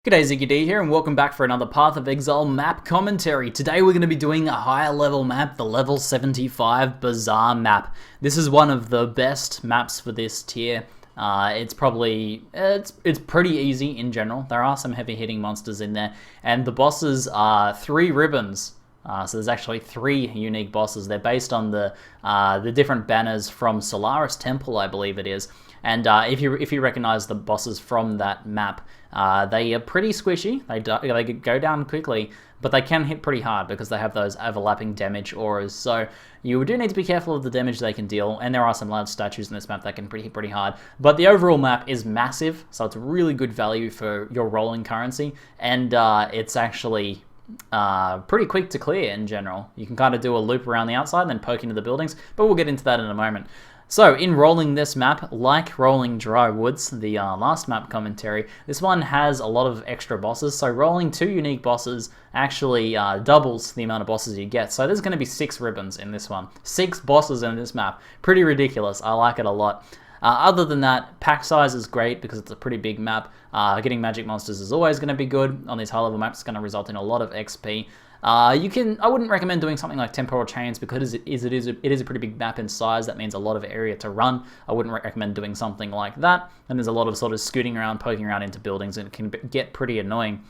G'day, ZiggyD here, and welcome back for another Path of Exile map commentary. Today we're going to be doing a higher level map, the level 75 Bazaar map. This is one of the best maps for this tier. It's pretty easy in general. There are some heavy hitting monsters in there, and the bosses are 3 ribbons. So there's actually 3 unique bosses. They're based on the different banners from Solaris Temple, I believe it is. And if you recognize the bosses from that map, they are pretty squishy. They go down quickly, but they can hit pretty hard because they have those overlapping damage auras. So you do need to be careful of the damage they can deal, and there are some large statues in this map that can hit pretty hard. But the overall map is massive, so it's really good value for your rolling currency, and it's actually pretty quick to clear in general. You can kind of do a loop around the outside and then poke into the buildings, but we'll get into that in a moment. So, in rolling this map, like rolling Dry Woods, the last map commentary, this one has a lot of extra bosses, so rolling 2 unique bosses actually doubles the amount of bosses you get. So there's going to be 6 ribbons in this one. 6 bosses in this map. Pretty ridiculous. I like it a lot. Other than that, pack size is great because it's a pretty big map. Getting magic monsters is always going to be good. On these high level maps, it's going to result in a lot of XP. I wouldn't recommend doing something like temporal chains because it is a pretty big map in size. That means a lot of area to run. I wouldn't recommend doing something like that. And there's a lot of sort of scooting around, poking around into buildings, and it can get pretty annoying.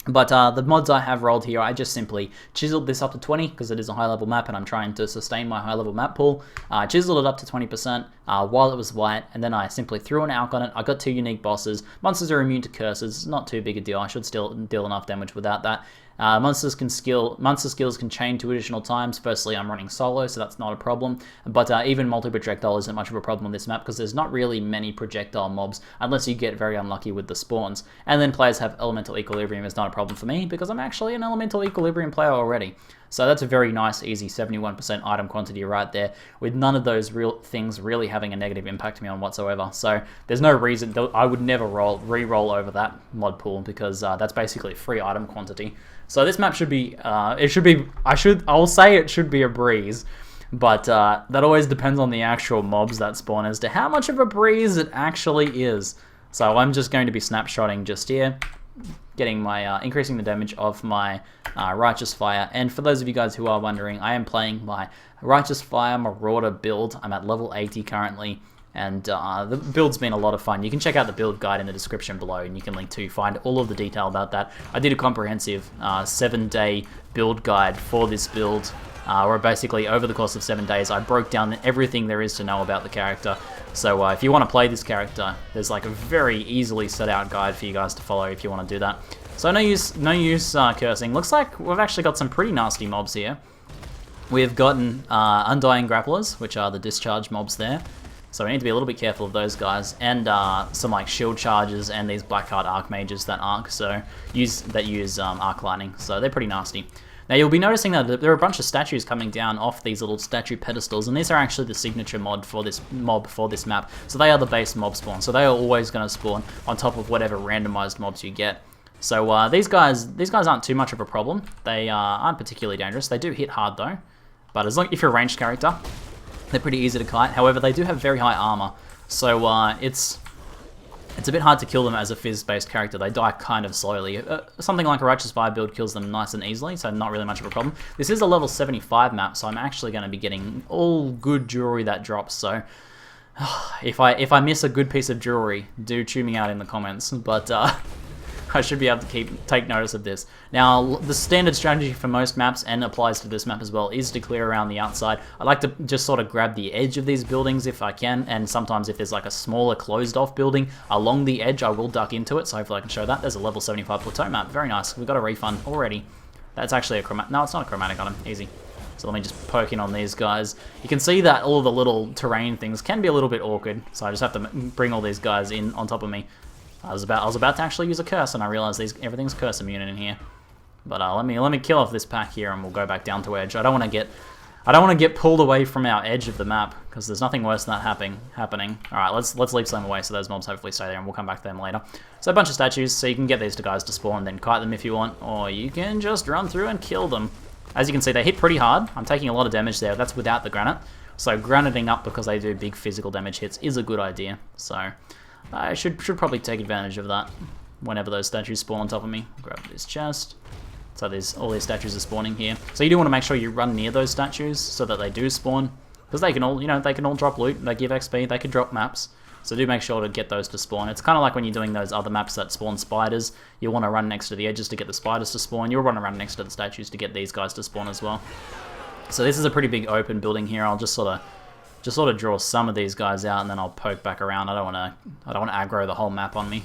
But the mods I have rolled here, I just simply chiseled this up to 20 because it is a high level map and I'm trying to sustain my high level map pool. Chiseled it up to 20% while it was white, and then I simply threw an alch on it. I got 2 unique bosses. Monsters are immune to curses. It's not too big a deal. I should still deal enough damage without that. Monster skills can chain 2 additional times. Firstly, I'm running solo, so that's not a problem. But even multi-projectile isn't much of a problem on this map because there's not really many projectile mobs unless you get very unlucky with the spawns. And then players have elemental equilibrium. Is not a problem for me because I'm actually an elemental equilibrium player already. So that's a very nice, easy 71% item quantity right there, with none of those real things really having a negative impact to me on whatsoever. So there's no reason I would never re-roll over that mod pool because that's basically free item quantity. So this map should be, I'll say it should be a breeze, but that always depends on the actual mobs that spawn as to how much of a breeze it actually is. So I'm just going to be snapshotting just here, getting my increasing the damage of my Righteous Fire. And for those of you guys who are wondering, I am playing my Righteous Fire Marauder build. I'm at level 80 currently, and the build's been a lot of fun. You can check out the build guide in the description below, and you can link to find all of the detail about that. I did a comprehensive 7-day build guide for this build, where basically over the course of 7 days I broke down everything there is to know about the character. So if you want to play this character, there's like a very easily set out guide for you guys to follow if you want to do that. So no use cursing. Looks like we've actually got some pretty nasty mobs here. We've gotten Undying Grapplers, which are the discharge mobs there. So we need to be a little bit careful of those guys, and some like shield charges and these Blackheart Archmages that use Arc Lightning. So they're pretty nasty. Now you'll be noticing that there are a bunch of statues coming down off these little statue pedestals, and these are actually the signature mod for this map. So they are the base mob spawn. So they are always going to spawn on top of whatever randomized mobs you get. So these guys aren't too much of a problem. They aren't particularly dangerous. They do hit hard though, but if you're a ranged character, they're pretty easy to kite. However, they do have very high armor, so it's a bit hard to kill them as a fizz-based character. They die kind of slowly. Something like a Righteous Fire build kills them nice and easily, so not really much of a problem. This is a level 75 map, so I'm actually going to be getting all good jewelry that drops. So if I miss a good piece of jewelry, do chew me out in the comments. But I should be able to take notice of this. Now, the standard strategy for most maps, and applies to this map as well, is to clear around the outside. I like to just sort of grab the edge of these buildings if I can, and sometimes if there's like a smaller closed off building along the edge, I will duck into it, so hopefully I can show that. There's a level 75 plateau map. Very nice. We've got a refund already. That's actually a chromatic. No, it's not a chromatic item. Easy. So let me just poke in on these guys. You can see that all the little terrain things can be a little bit awkward, so I just have to bring all these guys in on top of me. I was about to actually use a curse, and I realized everything's curse immune in here. But let me kill off this pack here, and we'll go back down to edge. I don't want to get pulled away from our edge of the map because there's nothing worse than that happening. All right, let's leave some away so those mobs hopefully stay there, and we'll come back to them later. So a bunch of statues, so you can get these guys to spawn and then kite them if you want, or you can just run through and kill them. As you can see, they hit pretty hard. I'm taking a lot of damage there. That's without the granite. So graniting up because they do big physical damage hits is a good idea. So I should probably take advantage of that. whenever those statues spawn on top of me. Grab this chest. So all these statues are spawning here. So you do want to make sure you run near those statues so that they do spawn, because they can all, they can all drop loot. They give XP. They can drop maps. So do make sure to get those to spawn. It's kind of like when you're doing those other maps that spawn spiders. You want to run next to the edges to get the spiders to spawn. You'll run around next to the statues to get these guys to spawn as well. So this is a pretty big open building here. I'll just sort of draw some of these guys out, and then I'll poke back around. I don't want to aggro the whole map on me.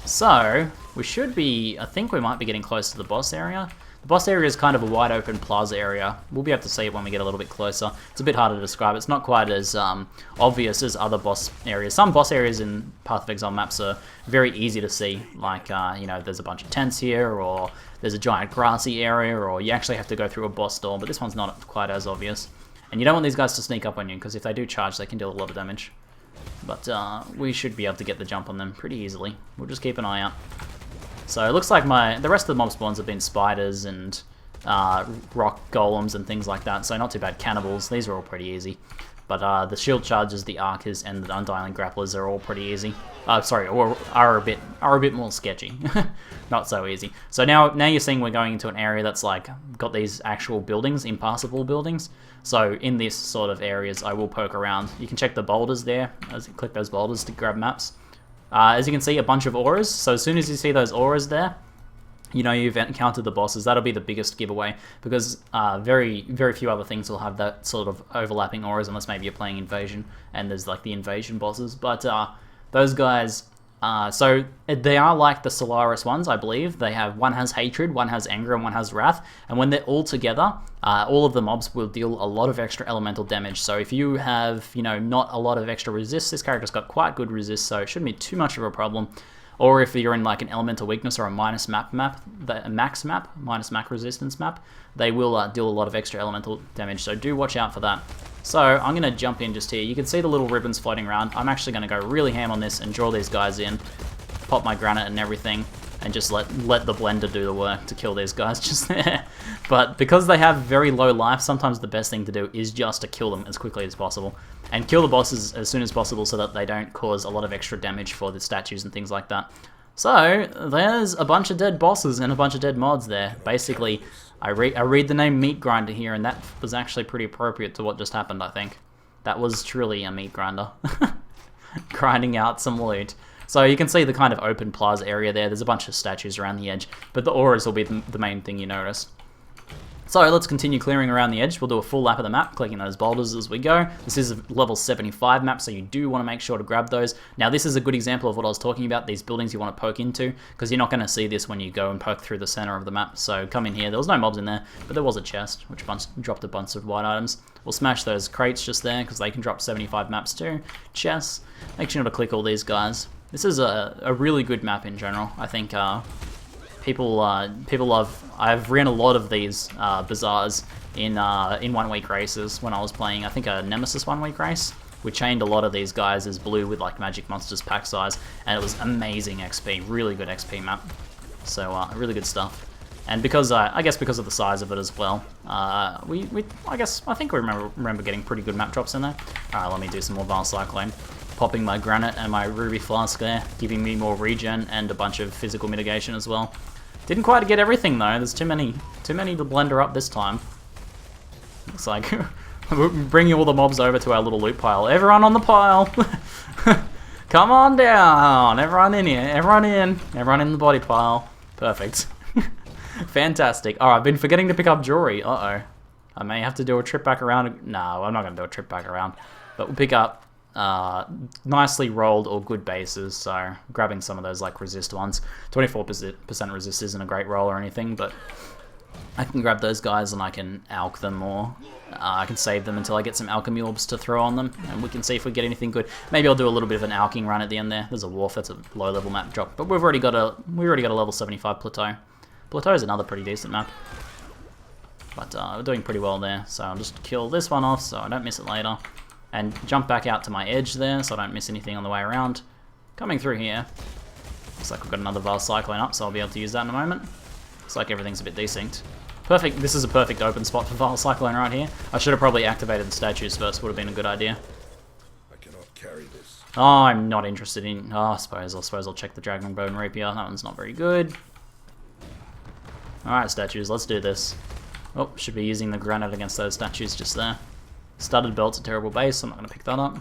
So we should be. I think we might be getting close to the boss area. The boss area is kind of a wide open plaza area. We'll be able to see it when we get a little bit closer. It's a bit harder to describe. It's not quite as obvious as other boss areas. Some boss areas in Path of Exile maps are very easy to see. Like, there's a bunch of tents here, or there's a giant grassy area, or you actually have to go through a boss door, but this one's not quite as obvious. And you don't want these guys to sneak up on you, because if they do charge, they can deal a lot of damage. But we should be able to get the jump on them pretty easily. We'll just keep an eye out. So it looks like the rest of the mob spawns have been spiders and rock golems and things like that, so not too bad. Cannibals, these are all pretty easy. But the shield chargers, the archers, and the undying grapplers are all pretty easy. Or are a bit more sketchy. Not so easy. So now you're seeing we're going into an area that's like got these actual buildings, impassable buildings. So in this sort of areas, I will poke around. You can check the boulders there. As you click those boulders to grab maps. As you can see, a bunch of auras. So as soon as you see those auras there, you know you've encountered the bosses. That'll be the biggest giveaway, because very, very few other things will have that sort of overlapping auras, unless maybe you're playing Invasion and there's like the Invasion bosses. But those guys, so they are like the Solaris ones, I believe. One has Hatred, one has Anger, and one has Wrath. And when they're all together, all of the mobs will deal a lot of extra elemental damage. So if you have, not a lot of extra resist, this character's got quite good resist, so it shouldn't be too much of a problem. Or if you're in like an elemental weakness or a minus max resistance map, they will deal a lot of extra elemental damage, so do watch out for that. So I'm going to jump in just here. You can see the little ribbons floating around. I'm actually going to go really ham on this and draw these guys in, pop my granite and everything, and just let the blender do the work to kill these guys just there. But because they have very low life, sometimes the best thing to do is just to kill them as quickly as possible. And kill the bosses as soon as possible so that they don't cause a lot of extra damage for the statues and things like that. So, there's a bunch of dead bosses and a bunch of dead mods there. Basically, I read the name Meat Grinder here, and that was actually pretty appropriate to what just happened, I think. That was truly a meat grinder. Grinding out some loot. So you can see the kind of open plaza area there. There's a bunch of statues around the edge, but the auras will be the main thing you notice. So let's continue clearing around the edge. We'll do a full lap of the map, clicking those boulders as we go. This is a level 75 map, so you do want to make sure to grab those. Now this is a good example of what I was talking about, these buildings you want to poke into, because you're not going to see this when you go and poke through the center of the map. So come in here. There was no mobs in there, but there was a chest, which dropped a bunch of white items. We'll smash those crates just there, because they can drop 75 maps too. Chests. Make sure to click all these guys. This is a really good map in general. I think people love. I've ran a lot of these bazaars in 1 week races when I was playing. I think a Nemesis 1 week race. We chained a lot of these guys as blue with like Magic Monsters pack size, and it was amazing XP. Really good XP map. So really good stuff. And because I guess because of the size of it as well, I think we remember getting pretty good map drops in there. All right, let me do some more Vile Cyclone. Popping my granite and my ruby flask there, giving me more regen and a bunch of physical mitigation as well. Didn't quite get everything though. There's too many to blender up this time. Looks like we're bringing all the mobs over to our little loot pile. Everyone on the pile. Come on down. Everyone in here. Everyone in the body pile. Perfect. Fantastic. Oh, I've been forgetting to pick up jewelry. Uh-oh. I may have to do a trip back around. No, I'm not going to do a trip back around. But we'll pick up nicely rolled or good bases, so grabbing some of those like resist ones. 24% resist isn't a great roll or anything, but I can grab those guys and I can alch them, or I can save them until I get some alchemy orbs to throw on them, and we can see if we get anything good. Maybe I'll do a little bit of an alching run at the end there. There's a wharf, that's a low level map drop, but we've already got a level 75 plateau. Plateau is another pretty decent map, but we're doing pretty well there. So I'll just kill this one off so I don't miss it later. And jump back out to my edge there so I don't miss anything on the way around. Coming through here. Looks like we've got another Vile Cyclone up, so I'll be able to use that in a moment. Looks like everything's a bit desynced. Perfect, this is a perfect open spot for Vile Cyclone right here. I should have probably activated the statues first, would have been a good idea. I cannot carry this. Oh, I'm not interested in... Oh, I suppose I'll check the Dragon Bone Rapier. That one's not very good. Alright, statues, let's do this. Oh, should be using the granite against those statues just there. Studded Belt's a terrible base, so I'm not going to pick that up.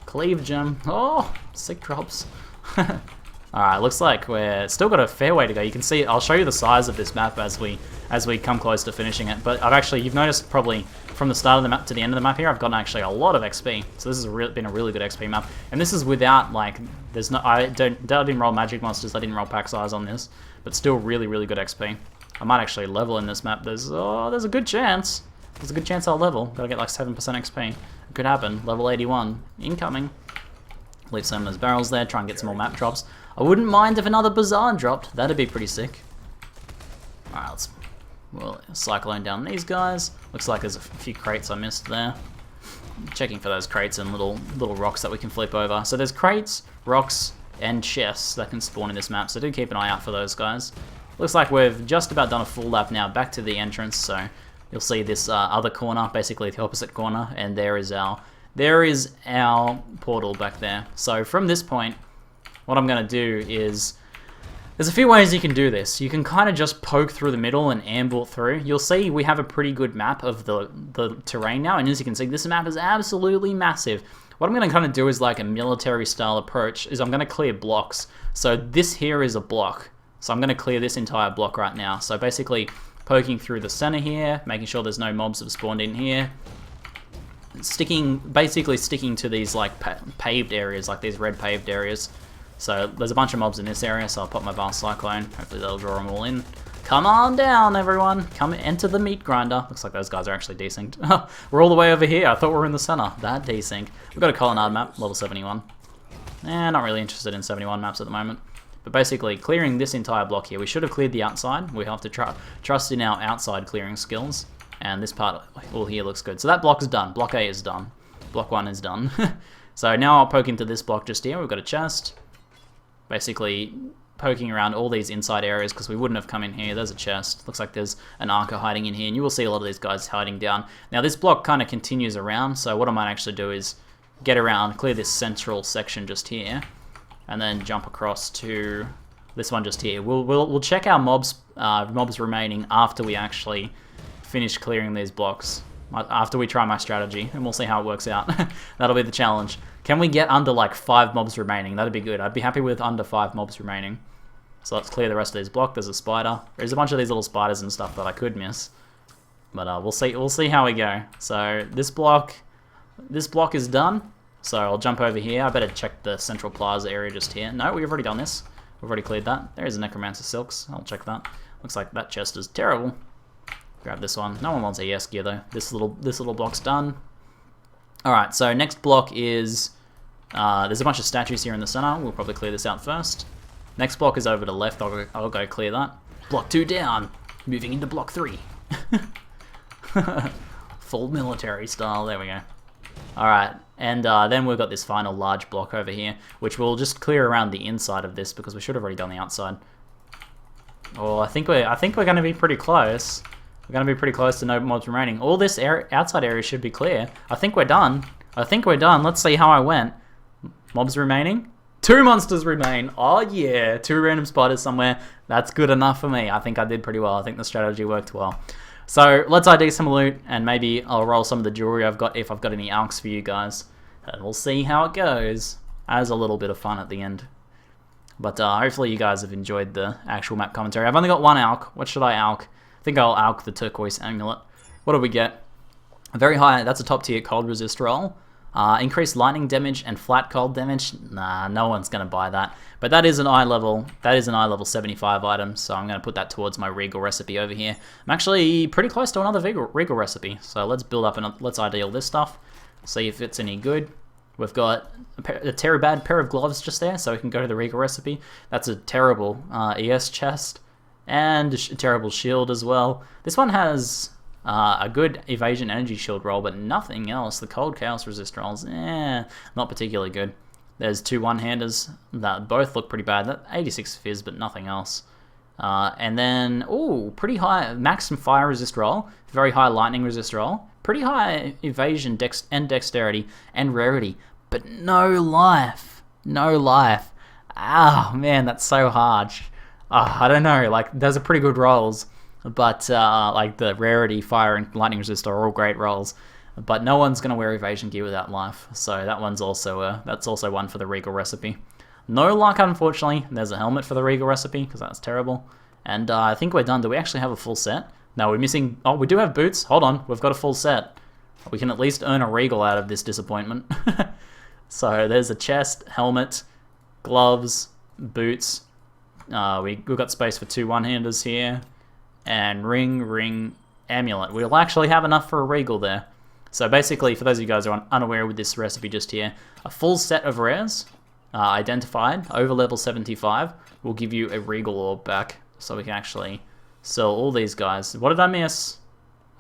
Cleave Gem. Oh, sick drops. Alright, looks like we're still got a fair way to go. You can see, I'll show you the size of this map as we come close to finishing it. But you've noticed probably from the start of the map to the end of the map here, I've gotten actually a lot of XP. So this has been a really good XP map. And this is without, like, I didn't roll magic monsters, I didn't roll pack size on this. But still really, really good XP. I might actually level in this map. There's a good chance. There's a good chance I'll level. Gotta get like 7% XP. It could happen. Level 81. Incoming. Leave some of those barrels there, try and get some more map drops. I wouldn't mind if another Bazaar dropped. That'd be pretty sick. Alright, we'll cyclone down these guys. Looks like there's a few crates I missed there. Checking for those crates and little rocks that we can flip over. So there's crates, rocks, and chests that can spawn in this map, so do keep an eye out for those guys. Looks like we've just about done a full lap now back to the entrance, so you'll see this other corner, basically the opposite corner, and there is our portal back there. So from this point, what I'm going to do is, there's a few ways you can do this. You can kind of just poke through the middle and amble through. You'll see we have a pretty good map of the terrain now, and as you can see, this map is absolutely massive. What I'm going to kind of do is like a military style approach, is I'm going to clear blocks. So this here is a block. So I'm going to clear this entire block right now. So basically poking through the center here, making sure there's no mobs have spawned in here. Basically sticking to these like paved areas, like these red paved areas. So there's a bunch of mobs in this area, so I'll pop my Vast Cyclone. Hopefully that'll draw them all in. Come on down, everyone. Come enter the meat grinder. Looks like those guys are actually desynced. We're all the way over here. I thought we were in the center. That desync. We've got a Colonnade map, level 71. Not really interested in 71 maps at the moment. But basically, clearing this entire block here. We should have cleared the outside. We have to trust in our outside clearing skills. And this part all here looks good. So that block is done. Block A is done. Block 1 is done. So now I'll poke into this block just here. We've got a chest. Basically poking around all these inside areas because we wouldn't have come in here. There's a chest. Looks like there's an Archer hiding in here, and you will see a lot of these guys hiding down. Now this block kind of continues around, so what I might actually do is get around, clear this central section just here, and then jump across to this one just here. We'll check our mobs remaining after we actually finish clearing these blocks. After we try my strategy, and we'll see how it works out. That'll be the challenge. Can we get under like 5 mobs remaining? That'd be good. I'd be happy with under 5 mobs remaining. So let's clear the rest of these blocks. There's a spider. There's a bunch of these little spiders and stuff that I could miss. But we'll see how we go. So this block is done. So I'll jump over here. I better check the central plaza area just here. No, we've already done this. We've already cleared that. There's a Necromancer Silks. I'll check that. Looks like that chest is terrible. Grab this one. No one wants a yes gear though. This little block's done. Alright, so next block is there's a bunch of statues here in the center. We'll probably clear this out first. Next block is over to the left. I'll go clear that. Block 2 down. Moving into block 3. Full military style. There we go. Alright, and then we've got this final large block over here, which we'll just clear around the inside of this because we should have already done the outside. Oh, I think we're going to be pretty close. We're going to be pretty close to no mobs remaining. All this outside area should be clear. I think we're done. Let's see how I went. Mobs remaining? 2 monsters remain. Oh yeah, 2 random spiders somewhere. That's good enough for me. I think I did pretty well. I think the strategy worked well. So let's ID some loot, and maybe I'll roll some of the jewelry I've got if I've got any alks for you guys. And we'll see how it goes. As a little bit of fun at the end. But hopefully you guys have enjoyed the actual map commentary. I've only got 1 alk. What should I alk? I think I'll alk the turquoise amulet. What do we get? A very high, that's a top tier cold resist roll. Increased lightning damage and flat cold damage. Nah, no one's gonna buy that. But that is an eye level 75 item, so I'm gonna put that towards my regal recipe over here. I'm actually pretty close to another regal recipe, so let's build up and let's ideal this stuff. See if it's any good. We've got a terrible bad pair of gloves just there, so we can go to the regal recipe. That's a terrible ES chest. And a terrible shield as well. This one has a good evasion energy shield roll, but nothing else. The cold chaos resist rolls, not particularly good. There's 2 one-handers that both look pretty bad. That 86 fizz, but nothing else. And then, pretty high maximum fire resist roll, very high lightning resist roll, pretty high evasion and dexterity and rarity. but no life. No life. Ah, man, that's so harsh. I don't know, like, those are pretty good rolls, but like the rarity, fire, and lightning resist are all great rolls. But no one's gonna wear evasion gear without life, so that one's also that's also one for the Regal recipe. No luck, unfortunately. There's a helmet for the Regal recipe, because that's terrible. And I think we're done. Do we actually have a full set? No, we're missing... Oh, we do have boots. Hold on. We've got a full set. We can at least earn a Regal out of this disappointment. So there's a chest, helmet, gloves, boots. We've got space for 2 one-handers here. And ring, amulet. We'll actually have enough for a Regal there. So basically, for those of you guys who are unaware with this recipe just here, a full set of rares... identified over level 75 will give you a Regal orb back, so we can actually sell all these guys. What did I miss?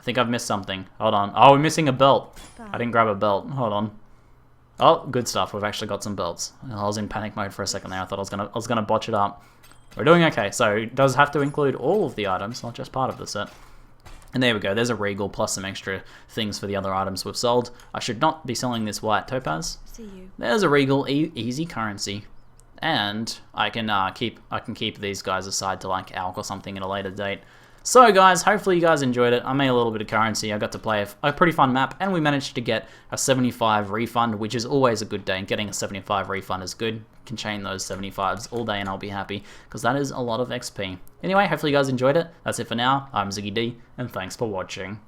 I think I've missed something. Hold on. Oh, we're missing a belt. I didn't grab a belt. Hold on. Oh, good stuff. We've actually got some belts. I was in panic mode for a second there. I thought I was gonna botch it up. We're doing okay. So it does have to include all of the items, not just part of the set. And there we go, there's a Regal plus some extra things for the other items we've sold. I should not be selling this white topaz. See you. There's a Regal, easy currency. And I can keep these guys aside to like Alk or something at a later date. So guys, hopefully you guys enjoyed it. I made a little bit of currency. I got to play a pretty fun map, and we managed to get a 75 refund, which is always a good day. Getting a 75 refund is good. Can chain those 75s all day and I'll be happy, because that is a lot of XP. Anyway, hopefully you guys enjoyed it. That's it for now. I'm ZiggyD, and thanks for watching.